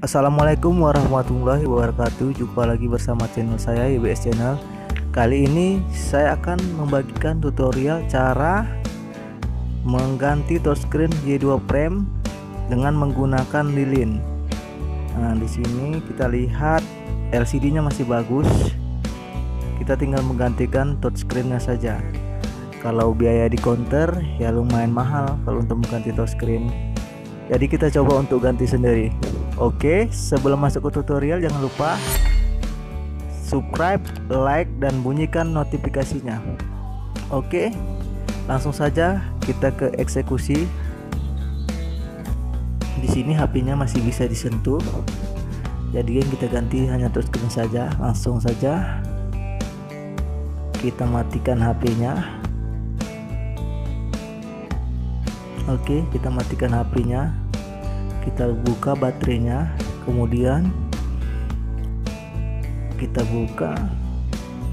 Assalamualaikum warahmatullahi wabarakatuh. Jumpa lagi bersama channel saya YBS Channel. Kali ini saya akan membagikan tutorial cara mengganti touchscreen Y2 Prime dengan menggunakan lilin. Nah, di sini kita lihat LCD-nya masih bagus. Kita tinggal menggantikan touchscreen-nya saja. Kalau biaya di counter ya lumayan mahal kalau untuk mengganti touchscreen. Jadi kita coba untuk ganti sendiri. Oke, sebelum masuk ke tutorial jangan lupa subscribe, like, dan bunyikan notifikasinya. Oke, langsung saja kita ke eksekusi. Di sini HP-nya masih bisa disentuh. Jadi yang kita ganti hanya touchscreen saja. Langsung saja kita matikan HP-nya. Oke, kita matikan HP-nya. Kita buka baterainya, kemudian kita buka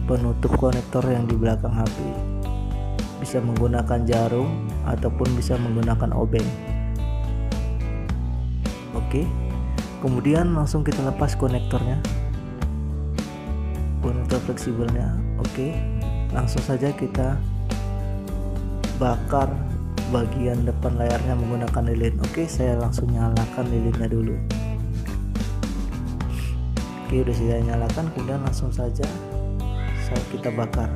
penutup konektor yang di belakang HP. Bisa menggunakan jarum ataupun bisa menggunakan obeng. Oke, kemudian langsung kita lepas konektornya, konektor fleksibelnya. Oke, langsung saja kita bakar bagian depan layarnya menggunakan lilin. Oke, saya langsung nyalakan lilinnya dulu. Oke, udah saya nyalakan, kemudian langsung saja kita bakar.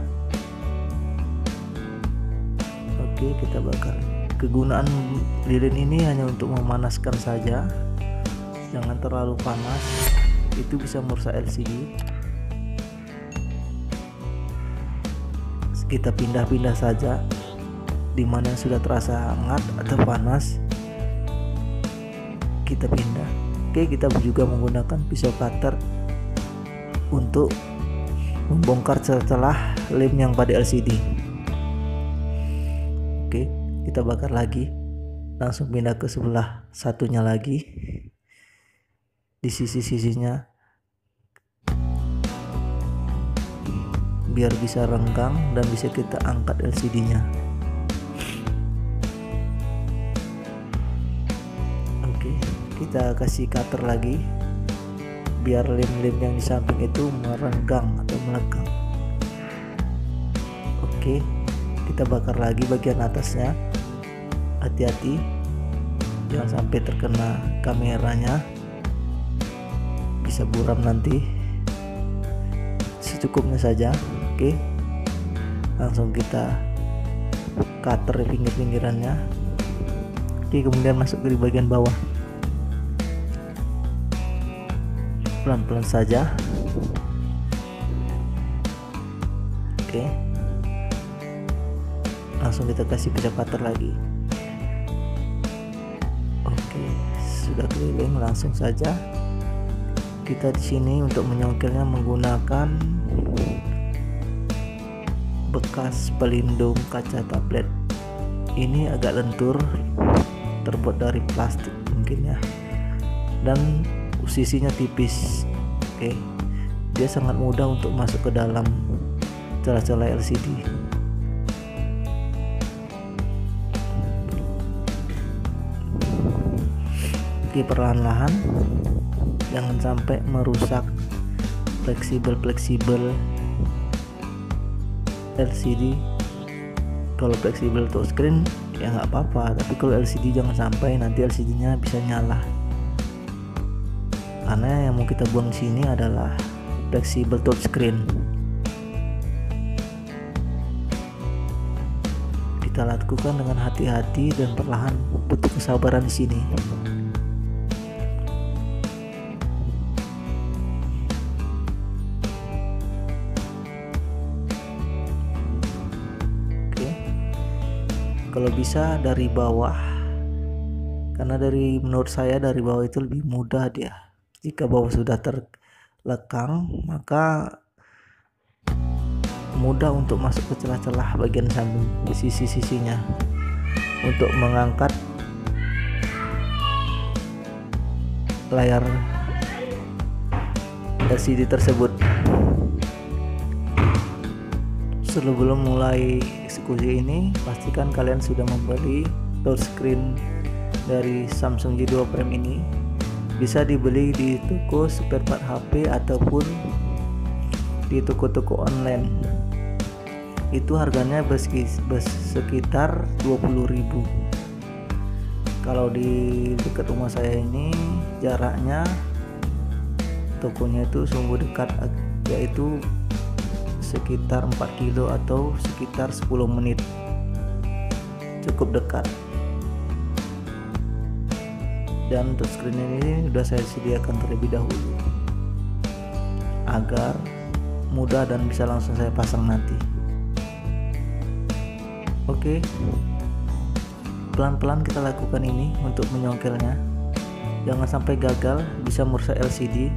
Oke, kita bakar. Kegunaan lilin ini hanya untuk memanaskan saja, jangan terlalu panas, itu bisa merusak LCD. Kita pindah-pindah saja dimana yang sudah terasa hangat atau panas, kita pindah. Oke, kita juga menggunakan pisau cutter untuk membongkar celah lem yang pada LCD. Oke, kita bakar lagi, langsung pindah ke sebelah satunya lagi, di sisi-sisinya biar bisa renggang dan bisa kita angkat LCD-nya. Kita kasih cutter lagi biar lem-lem yang di samping itu merenggang atau melenggang. Oke, kita bakar lagi bagian atasnya. Hati-hati jangan sampai terkena kameranya, bisa buram nanti. Secukupnya saja. Oke, langsung kita cutter pinggir-pinggirannya. Oke, kemudian masuk ke bagian bawah. Pelan-pelan saja. Oke, langsung kita kasih pisau cutter lagi. Oke, sudah keliling, langsung saja kita di sini untuk menyongkelnya menggunakan bekas pelindung kaca tablet. Ini agak lentur, terbuat dari plastik mungkin ya, dan sisinya tipis. Oke, dia sangat mudah untuk masuk ke dalam celah-celah LCD. Oke, perlahan-lahan, jangan sampai merusak fleksibel LCD. Kalau fleksibel touchscreen ya nggak apa-apa, tapi kalau LCD jangan sampai nanti LCD-nya bisa nyala. Karena yang mau kita buang sini adalah fleksibel touchscreen. Kita lakukan dengan hati-hati dan perlahan, butuh kesabaran di sini. Oke, kalau bisa dari bawah, karena menurut saya dari bawah itu lebih mudah dia. Jika bawah sudah terlekang, maka mudah untuk masuk ke celah-celah bagian samping sisi-sisinya untuk mengangkat layar LCD tersebut. Sebelum mulai eksekusi ini, pastikan kalian sudah membeli touchscreen dari Samsung Y2 Prime ini bisa dibeli di toko spare part HP ataupun di toko-toko online. Itu harganya sekitar 20.000. Kalau di dekat rumah saya ini jaraknya tokonya itu sungguh dekat, yaitu sekitar 4 kilo atau sekitar 10 menit, cukup dekat. Dan touchscreen ini sudah saya sediakan terlebih dahulu agar mudah dan bisa langsung saya pasang nanti. Oke, pelan-pelan kita lakukan ini untuk menyongkelnya, jangan sampai gagal, bisa merusak LCD.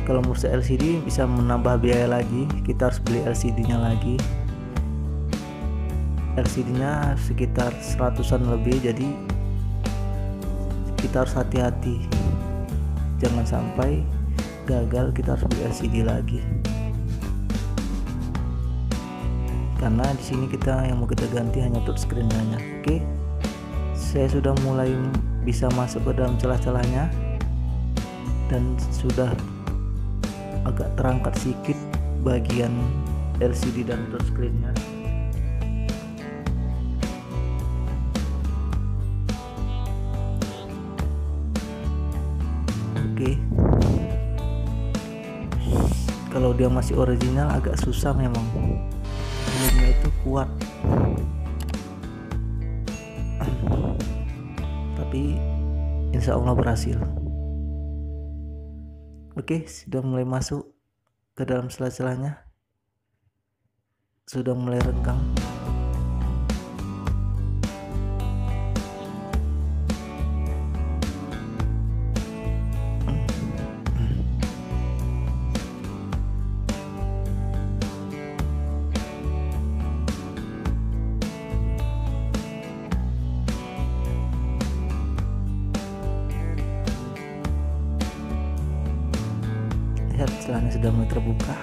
Kalau merusak LCD bisa menambah biaya lagi, kita harus beli LCD nya lagi. LCD nya sekitar 100-an lebih, jadi kita harus hati-hati, jangan sampai gagal kita harus beli LCD lagi. Karena di sini yang mau kita ganti hanya touchscreen-nya. Oke, saya sudah mulai bisa masuk ke dalam celah-celahnya dan sudah agak terangkat sedikit bagian LCD dan touchscreen-nya. Oke, kalau dia masih original agak susah memang, filmnya itu kuat, tapi insya Allah berhasil. Oke, sudah mulai masuk ke dalam celah-celahnya, sudah mulai renggang. Lihat, celahnya sudah mulai terbuka.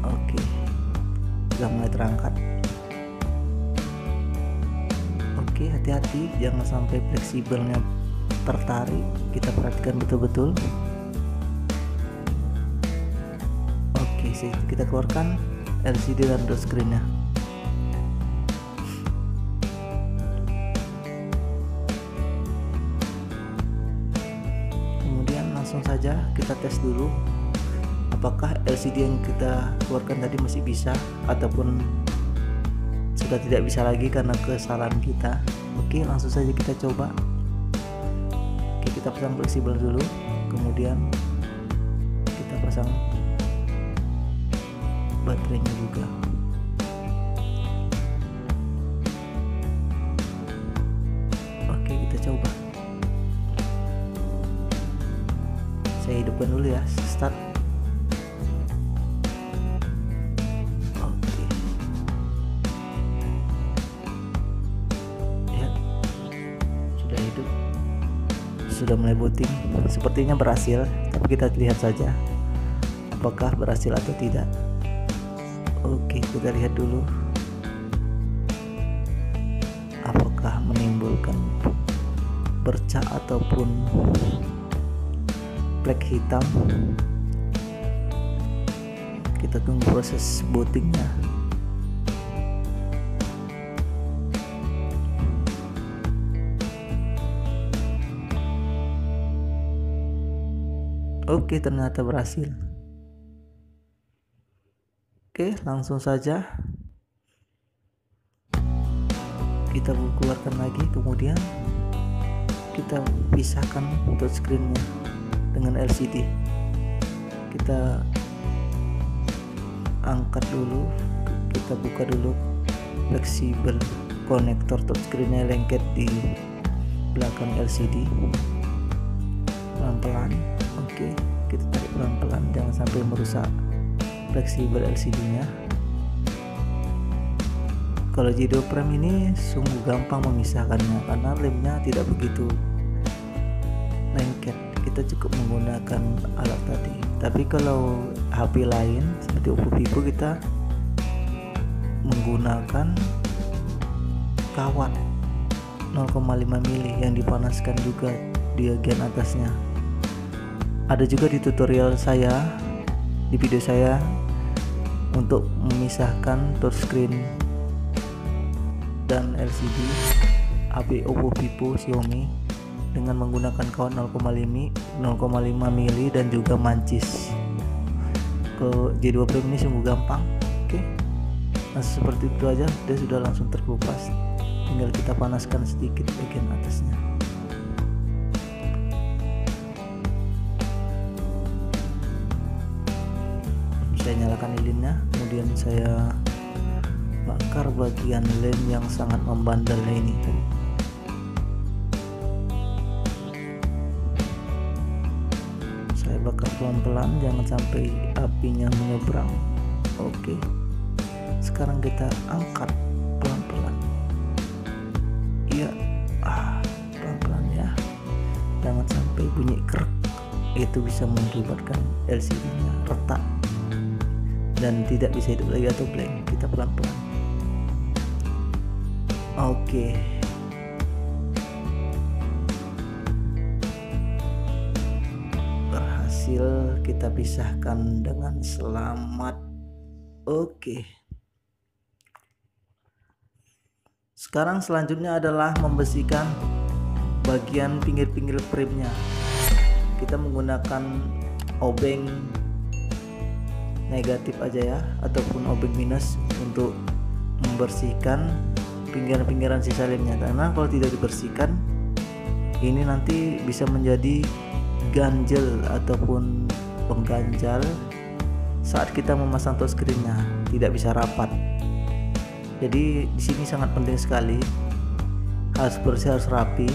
Oke, sudah mulai terangkat. Oke, hati-hati jangan sampai fleksibelnya tertarik, kita perhatikan betul-betul. Oke, kita keluarkan LCD dan touchscreen-nya. Langsung saja kita tes dulu apakah LCD yang kita keluarkan tadi masih bisa ataupun sudah tidak bisa lagi karena kesalahan kita. Oke, langsung saja kita coba. Oke, kita pasang fleksibel dulu, kemudian kita pasang baterainya juga. Oke, kita coba. Saya hidupkan dulu ya, start. Oke, ya, sudah hidup, sudah mulai booting. Sepertinya berhasil, tapi kita lihat saja apakah berhasil atau tidak. Oke, kita lihat dulu apakah menimbulkan bercak ataupun flek hitam. Kita tunggu proses bootingnya. Oke, ternyata berhasil. Oke, langsung saja kita keluarkan lagi, kemudian kita pisahkan touchscreen-nya dengan LCD. Kita angkat dulu, kita buka dulu fleksibel konektor touchscreen-nya lengket di belakang LCD. Pelan-pelan. Oke, kita tarik pelan-pelan, jangan sampai merusak fleksibel LCD-nya. Kalau Jido Prime ini sungguh gampang memisahkannya karena lemnya tidak begitu lengket. Kita cukup menggunakan alat tadi. Tapi kalau HP lain seperti Oppo, Vivo, kita menggunakan kawat 0,5 mili yang dipanaskan juga di bagian atasnya. Ada juga di tutorial saya, di video saya, untuk memisahkan touchscreen dan LCD HP Oppo, Vivo, Xiaomi dengan menggunakan kawan 0,5 mili dan juga mancis. Ke J2 Prime ini sungguh gampang. Oke, nah seperti itu aja, dia sudah langsung terkupas. Tinggal kita panaskan sedikit bagian atasnya. Saya nyalakan lilinnya, kemudian saya bakar bagian lem yang sangat membandelnya ini. Saya bakar pelan-pelan, jangan sampai apinya menyeberang. Oke, sekarang kita angkat pelan-pelan. Iya, pelan-pelan ya, jangan sampai bunyi krek, itu bisa mengakibatkan LCD-nya retak dan tidak bisa hidup lagi atau blank. Kita pelan-pelan. Oke, berhasil kita pisahkan dengan selamat. Oke, sekarang selanjutnya adalah membersihkan bagian pinggir-pinggir frame-nya. Kita menggunakan obeng negatif aja ya, ataupun obeng minus untuk membersihkan pinggiran-pinggiran sisa lemnya, karena kalau tidak dibersihkan ini nanti bisa menjadi ganjel ataupun pengganjal saat kita memasang touchscreen-nya, tidak bisa rapat. Jadi di sini sangat penting sekali, harus bersih, harus rapi.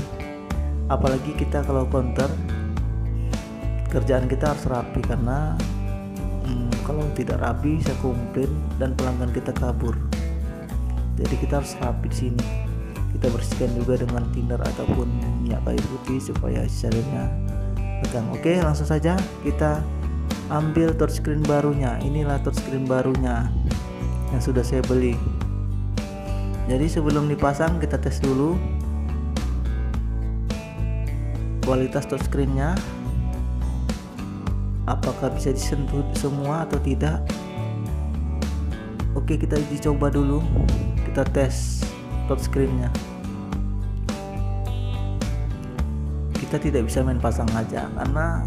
Apalagi kita kalau counter, kerjaan kita harus rapi, karena kalau tidak rapi bisa komplain dan pelanggan kita kabur. Jadi kita harus rapi di sini. Kita bersihkan juga dengan thinner ataupun minyak kayu putih supaya sisa lemnya pegang. Oke, langsung saja kita ambil touchscreen barunya. Inilah touchscreen barunya yang sudah saya beli. Jadi sebelum dipasang kita tes dulu kualitas touchscreen-nya, apakah bisa disentuh semua atau tidak. Oke, kita dicoba dulu, kita tes touchscreen-nya. Kita tidak bisa main pasang aja, karena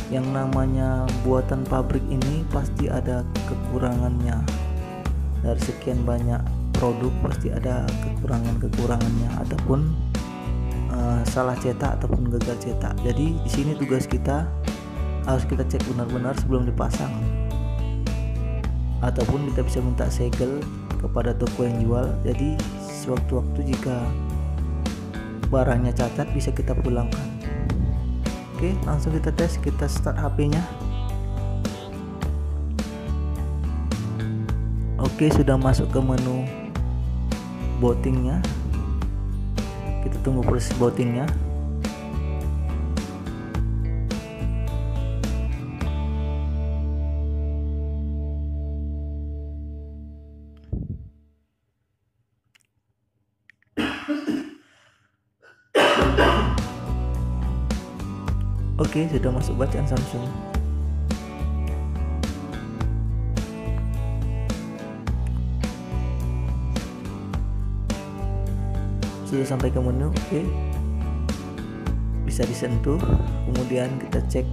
yang namanya buatan pabrik ini pasti ada kekurangannya. Dari sekian banyak produk pasti ada kekurangannya ataupun salah cetak ataupun gagal cetak. Jadi di sini tugas kita harus kita cek benar-benar sebelum dipasang, ataupun kita bisa minta segel kepada toko yang jual. Jadi sewaktu-waktu jika barangnya cacat bisa kita pulangkan. Oke, langsung kita tes. Kita start HP-nya. Oke, sudah masuk ke menu bootingnya. Kita tunggu proses bootingnya. Oke, sudah masuk bacaan Samsung. Sudah sampai ke menu. Oke, bisa disentuh. Kemudian kita cek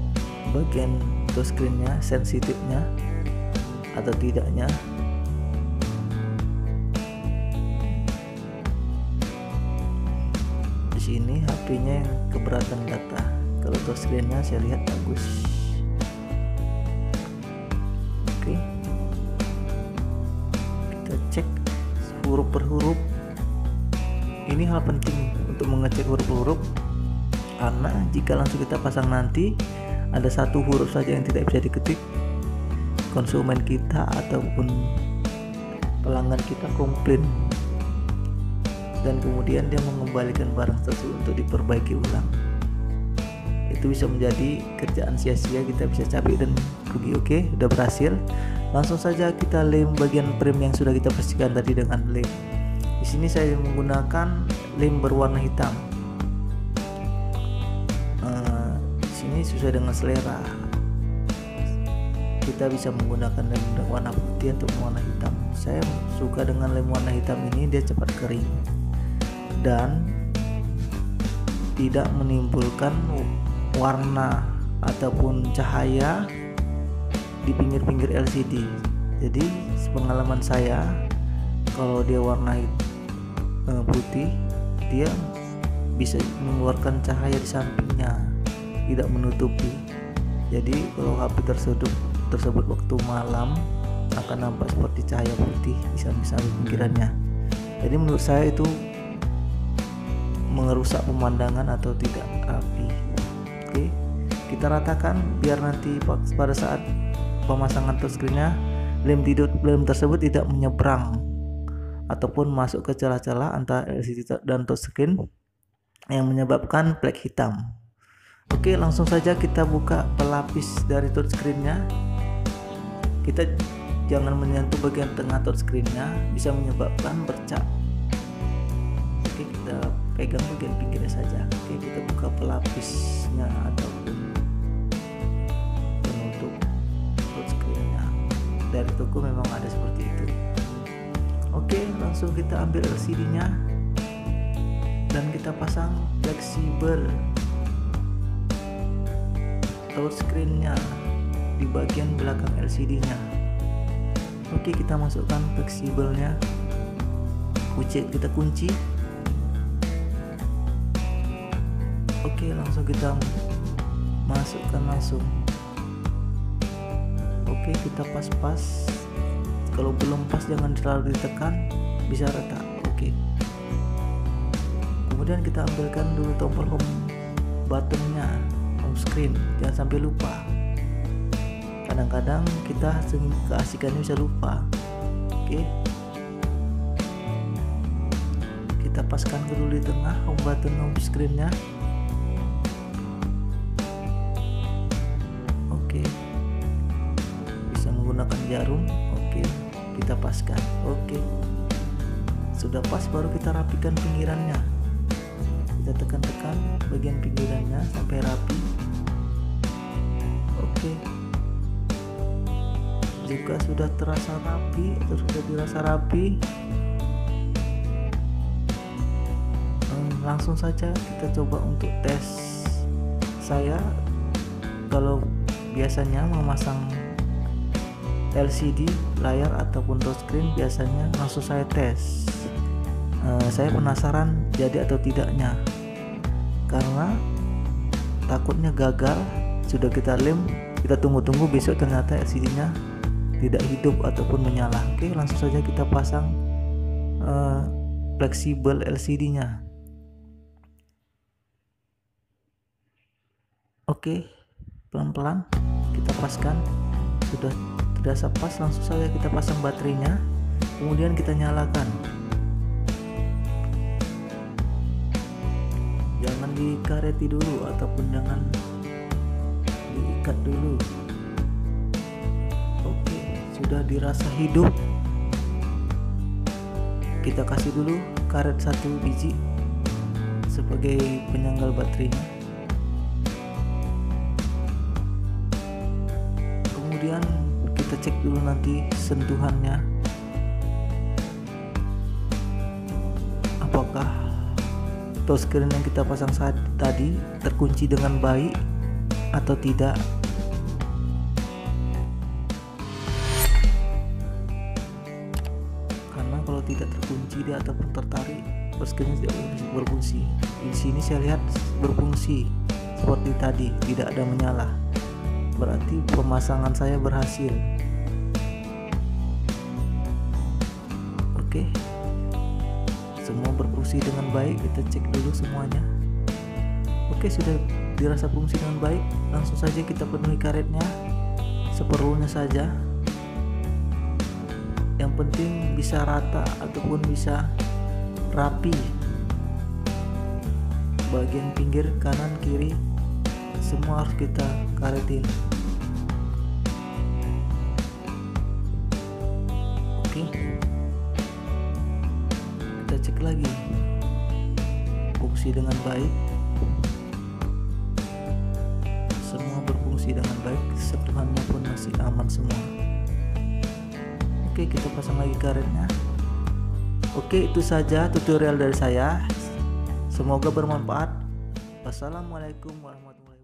bagian touchscreen-nya, sensitifnya atau tidaknya. Di sini HP-nya yang keberatan data. Kalau touchscreen-nya saya lihat bagus. Oke, kita cek huruf per huruf. Ini hal penting untuk mengecek huruf per huruf, karena jika langsung kita pasang nanti ada satu huruf saja yang tidak bisa diketik, konsumen kita ataupun pelanggan kita komplain, dan kemudian dia mengembalikan barang tersebut untuk diperbaiki ulang. Itu bisa menjadi kerjaan sia-sia, kita bisa capek dan rugi. Oke, udah berhasil. Langsung saja kita lem bagian frame yang sudah kita bersihkan tadi dengan lem. Di sini saya menggunakan lem berwarna hitam. ini sesuai dengan selera. Kita bisa menggunakan lem warna putih atau warna hitam. Saya suka dengan lem warna hitam ini, dia cepat kering dan tidak menimbulkan warna ataupun cahaya di pinggir-pinggir LCD. Jadi pengalaman saya, kalau dia warna putih, dia bisa mengeluarkan cahaya di sampingnya, tidak menutupi. Jadi kalau HP tersebut waktu malam akan nampak seperti cahaya putih di samping pinggirannya. Jadi menurut saya itu merusak pemandangan atau tidak rapi. Oke, kita ratakan biar nanti pada saat pemasangan touchscreen-nya lem tersebut tidak menyeberang ataupun masuk ke celah-celah antara LCD dan touchscreen yang menyebabkan flek hitam. Oke, langsung saja kita buka pelapis dari touchscreen-nya. Kita jangan menyentuh bagian tengah touchscreen-nya, bisa menyebabkan bercak. Oke, kita pegang bagian pinggirnya saja. Oke, kita buka pelapisnya ataupun penutup touchscreen-nya. Dari toko memang ada seperti itu. Oke, langsung kita ambil LCD-nya dan kita pasang fleksibel touchscreen-nya di bagian belakang LCD-nya. Oke, kita masukkan fleksibelnya, kita kunci. Oke, langsung kita masukkan langsung. Oke, kita pas-pas. Kalau belum pas jangan terlalu ditekan, bisa retak. Oke, kemudian kita ambilkan dulu tombol home buttonnya, home screen, jangan sampai lupa. Kadang-kadang kita keasikannya bisa lupa. Oke, kita paskan dulu di tengah home button home screen-nya. Oke, bisa menggunakan jarum. Oke, kita paskan. Oke, sudah pas, baru kita rapikan pinggirannya. Kita tekan-tekan bagian pinggirannya sampai rapi. Oke, jika sudah terasa rapi atau sudah dirasa rapi, langsung saja kita coba untuk tes. Saya kalau biasanya memasang LCD layar ataupun touchscreen, biasanya langsung saya tes. Saya penasaran jadi atau tidaknya, karena takutnya gagal. Sudah kita lem, kita tunggu-tunggu, besok ternyata LCD-nya tidak hidup ataupun menyala. Oke, langsung saja kita pasang fleksibel LCD-nya. Oke, pelan-pelan kita paskan. Sudah terasa pas, langsung saja kita pasang baterainya, kemudian kita nyalakan. Jangan dikareti dulu ataupun jangan diikat dulu. Oke, sudah dirasa hidup, kita kasih dulu karet 1 biji sebagai penyanggal baterainya. Kemudian kita cek dulu nanti sentuhannya, apakah touchscreen yang kita pasang saat tadi terkunci dengan baik atau tidak. Karena kalau tidak terkunci dia ataupun tertarik, touchscreen tidak berfungsi. Di sini saya lihat berfungsi seperti tadi, tidak ada menyala. Berarti pemasangan saya berhasil. Oke, semua berfungsi dengan baik. Kita cek dulu semuanya. Oke, sudah dirasa fungsi dengan baik. Langsung saja kita penuhi karetnya seperlunya saja. Yang penting bisa rata ataupun bisa rapi. Bagian pinggir kanan kiri semua harus kita karetin. Oke, kita cek lagi fungsi dengan baik. semua berfungsi dengan baik, sentuhannya pun masih aman semua. Oke, kita pasang lagi karetnya. Oke, itu saja tutorial dari saya, semoga bermanfaat. Wassalamualaikum warahmatullahi wabarakatuh.